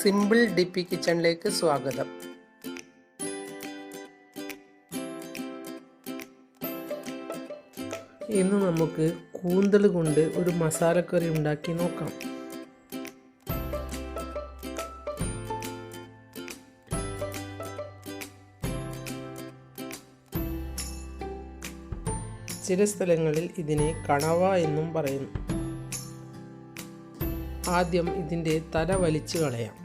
Simple ഡിപ്പി കിച്ചണിലേക്ക് സ്വാഗതം. ഇന്ന് നമുക്ക് കൂന്തൽ കൊണ്ട് ഒരു മസാലക്കറി ഉണ്ടാക്കി നോക്കാം. ചില സ്ഥലങ്ങളിൽ ഇതിനെ കണവ എന്നും പറയുന്നു. ആദ്യം ഇതിൻ്റെ തല വലിച്ചു കളയാം.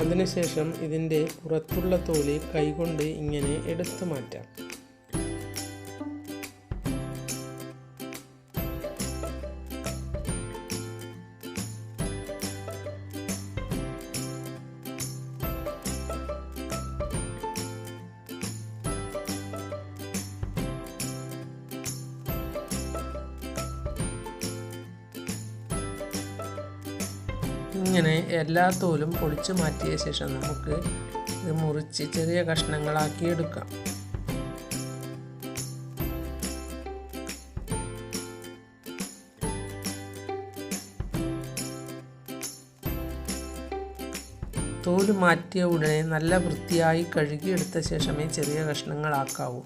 അതിനുശേഷം ഇതിൻ്റെ പുറത്തുള്ള തോല് കൈകൊണ്ട് ഇങ്ങനെ എടുത്തു മാറ്റാം. ഇങ്ങനെ എല്ലാ തോലും പൊളിച്ചു മാറ്റിയ ശേഷം നമുക്ക് ഇത് മുറിച്ച് ചെറിയ കഷ്ണങ്ങളാക്കി എടുക്കാം. തോല് മാറ്റിയ ഉടനെ നല്ല വൃത്തിയായി കഴുകിയെടുത്ത ശേഷമേ ചെറിയ കഷ്ണങ്ങളാക്കാവൂ.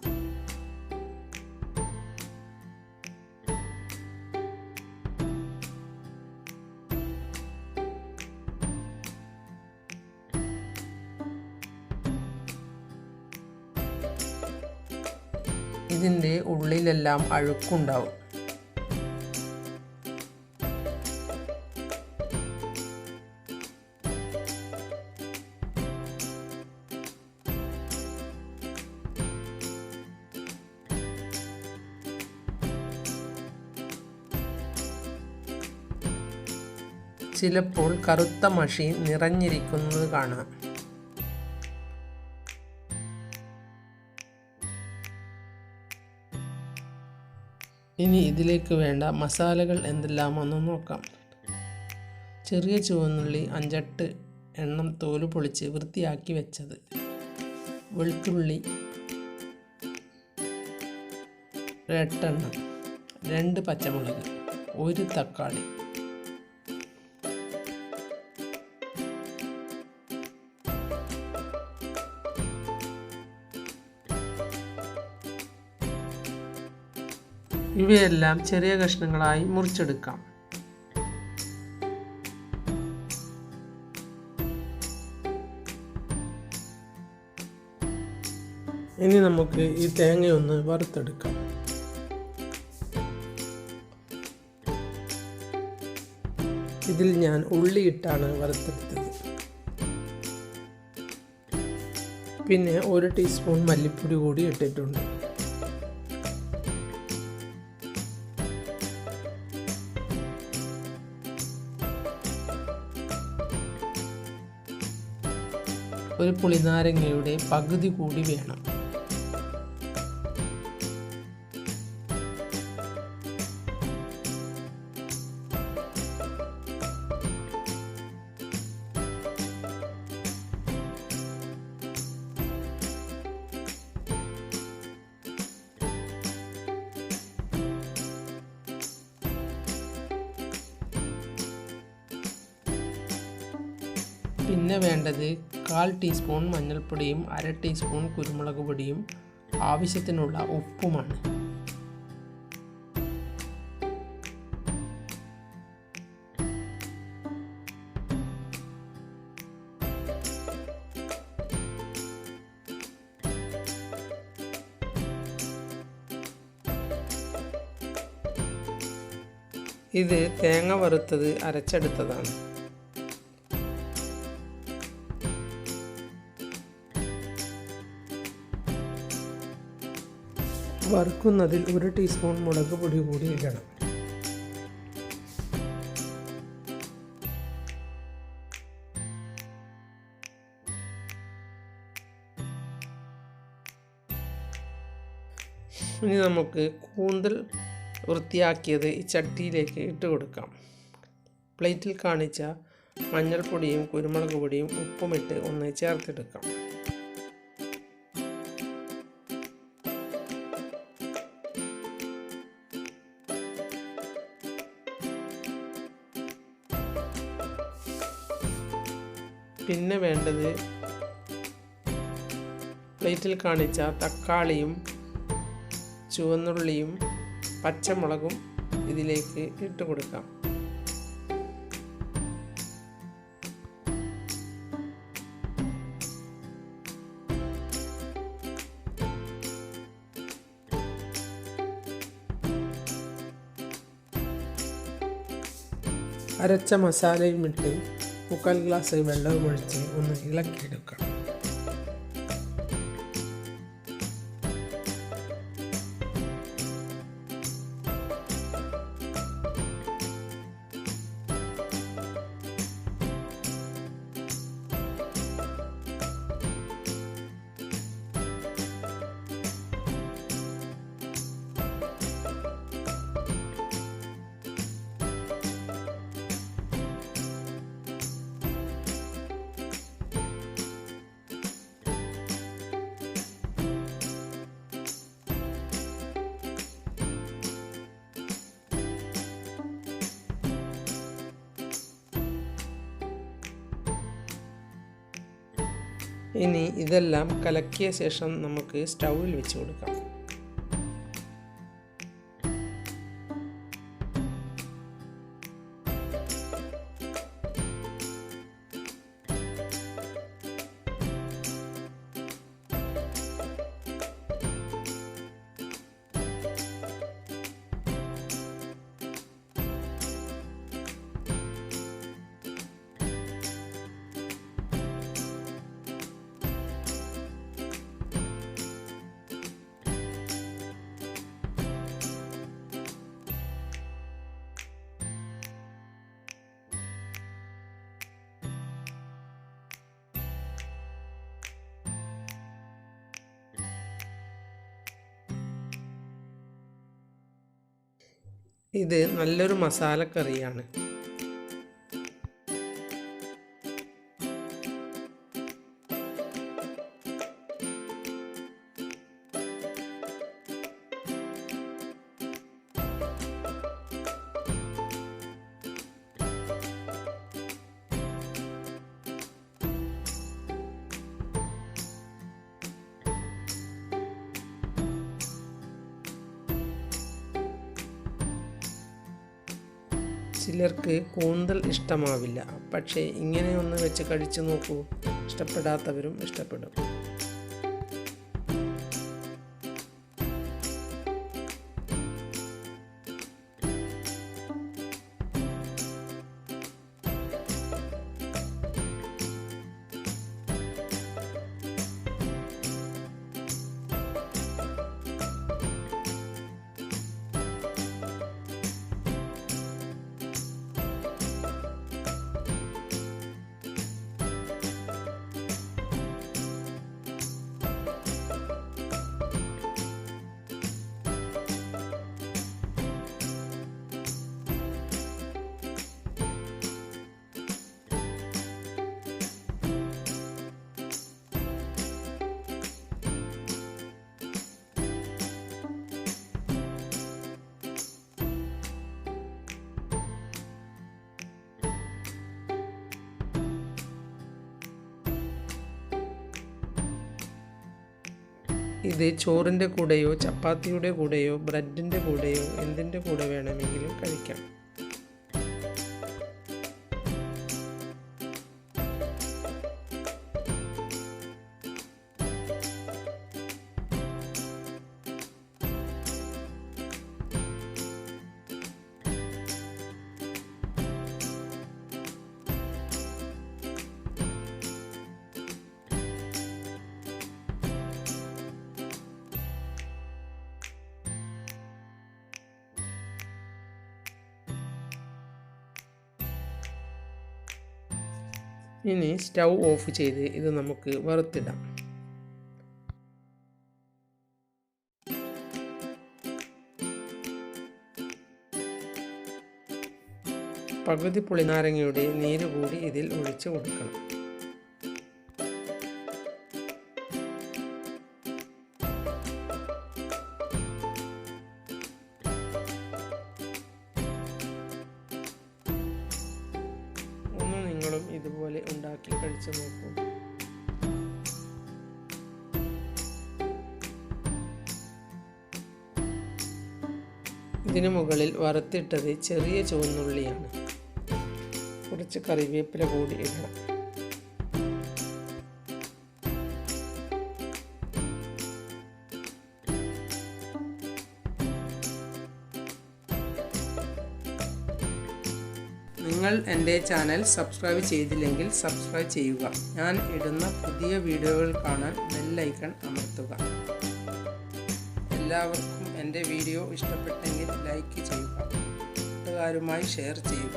ഇതിൻ്റെ ഉള്ളിലെല്ലാം അഴുക്കുണ്ടാവും. ചിലപ്പോൾ കറുത്ത മഷി നിറഞ്ഞിരിക്കുന്നത് കാണാം. ഇനി ഇതിലേക്ക് വേണ്ട മസാലകൾ എന്തെല്ലാമെന്ന് നോക്കാം. ചെറിയ ചുവന്നുള്ളി 5-8 എണ്ണം തോല് പൊളിച്ച് വൃത്തിയാക്കി വെച്ചത്, വെളുത്തുള്ളി 8 എണ്ണം, 2 പച്ചമുളക്, 1 തക്കാളി, ഇവയെല്ലാം ചെറിയ കഷ്ണങ്ങളായി മുറിച്ചെടുക്കാം. ഇനി നമുക്ക് ഈ തേങ്ങയൊന്ന് വറുത്തെടുക്കാം. ഇതിൽ ഞാൻ ഉള്ളിയിട്ടാണ് വറുത്തെടുത്തത്. പിന്നെ 1 ടീസ്പൂൺ മല്ലിപ്പൊടി കൂടി ഇട്ടിട്ടുണ്ട്. ഒരു പുളിനാരങ്ങയുടെ പകുതി കൂടി വേണം. പിന്നെ വേണ്ടത് 1/4 ടീസ്പൂൺ മഞ്ഞൾപ്പൊടിയും 1/2 ടീസ്പൂൺ കുരുമുളക് പൊടിയും ആവശ്യത്തിനുള്ള ഉപ്പുമാണ്. ഇത് തേങ്ങ വറുത്തത് അരച്ചെടുത്തതാണ്. വറുക്കുന്നതിൽ 1 ടീസ്പൂൺ മുളക് പൊടി കൂടി ഇടണം. ഇനി നമുക്ക് കൂന്തൽ വൃത്തിയാക്കിയത് ഈ ചട്ടിയിലേക്ക് ഇട്ട് കൊടുക്കാം. പ്ലേറ്റിൽ കാണിച്ച മഞ്ഞൾപ്പൊടിയും കുരുമുളക് പൊടിയും ഉപ്പുമിട്ട് ഒന്ന് ചേർത്തെടുക്കാം. പിന്നെ വേണ്ടത് പ്ലേറ്റിൽ കാണിച്ച തക്കാളിയും ചുവന്നുള്ളിയും പച്ചമുളകും ഇതിലേക്ക് ഇട്ട് കൊടുക്കാം. അരച്ച മസാലയും ഇട്ട് 1/4 ഗ്ലാസ് വെള്ളവും ഒഴിച്ച് ഒന്ന് ഇളക്കിയെടുക്കണം. ഇനി ഇതെല്ലാം കലക്കിയ ശേഷം നമുക്ക് സ്റ്റൗവിൽ വെച്ച് കൊടുക്കാം. ഇത് നല്ലൊരു മസാലക്കറിയാണ്. ചിലർക്ക് കൂന്തൽ ഇഷ്ടമാവില്ല, പക്ഷേ ഇങ്ങനെ ഒന്ന് വെച്ച് കഴിച്ചു നോക്കൂ, ഇഷ്ടപ്പെടാത്തവരും ഇഷ്ടപ്പെടും. ഇത് ചോറിൻ്റെ കൂടെയോ ചപ്പാത്തിയുടെ കൂടെയോ ബ്രെഡിൻ്റെ കൂടെയോ എന്തിൻ്റെ കൂടെ വേണമെങ്കിലും കഴിക്കാം. ഇനി സ്റ്റൗ ഓഫ് ചെയ്ത് ഇത് നമുക്ക് വറുത്തിടാം. പകുതി പുളിനാരങ്ങയുടെ നീര് കൂടി ഇതിൽ ഒഴിച്ച് കൊടുക്കണം. ഇതുപോലെ ഉണ്ടാക്കി കഴിച്ചു. കുടിച്ച് നോക്കൂ. ഇതിനു മുകളിൽ വറുത്തിട്ടത് ചെറിയ ചുവന്നുള്ളിയാണ്. കുറച്ച് കറിവേപ്പില കൂടി ഇടണം. നിങ്ങൾ എൻ്റെ ചാനൽ സബ്സ്ക്രൈബ് ചെയ്തില്ലെങ്കിൽ സബ്സ്ക്രൈബ് ചെയ്യുക. ഞാൻ ഇടുന്ന പുതിയ വീഡിയോകൾ കാണാൻ ബെൽ ഐക്കൺ അമർത്തുക. എല്ലാവർക്കും എൻ്റെ വീഡിയോ ഇഷ്ടപ്പെട്ടെങ്കിൽ ലൈക്ക് ചെയ്യുക. കൂട്ടുകാരുമായി ഷെയർ ചെയ്യുക.